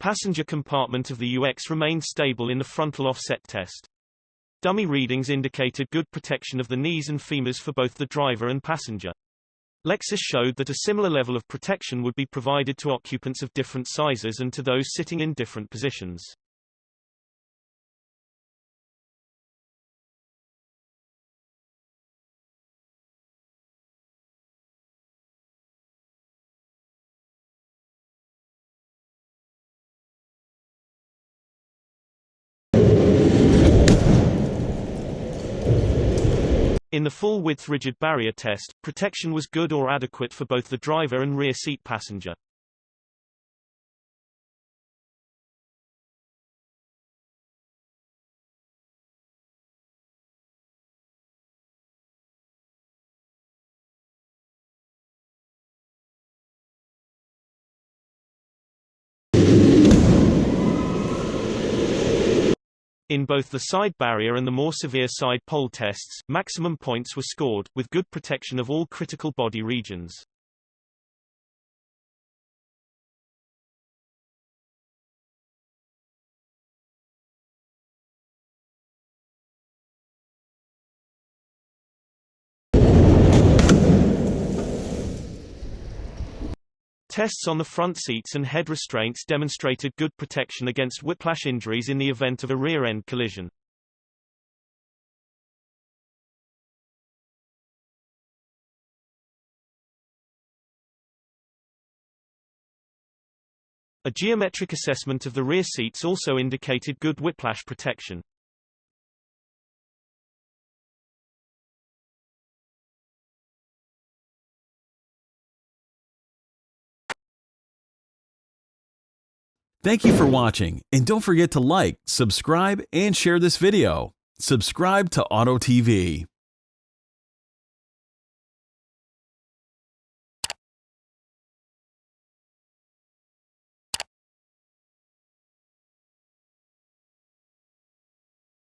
passenger compartment of the UX remained stable in the frontal offset test. Dummy readings indicated good protection of the knees and femurs for both the driver and passenger. Lexus showed that a similar level of protection would be provided to occupants of different sizes and to those sitting in different positions. In the full-width rigid barrier test, protection was good or adequate for both the driver and rear seat passenger. In both the side barrier and the more severe side pole tests, maximum points were scored, with good protection of all critical body regions. Tests on the front seats and head restraints demonstrated good protection against whiplash injuries in the event of a rear-end collision. A geometric assessment of the rear seats also indicated good whiplash protection. Thank you for watching, and don't forget to like, subscribe, and share this video. Subscribe to Auto TV.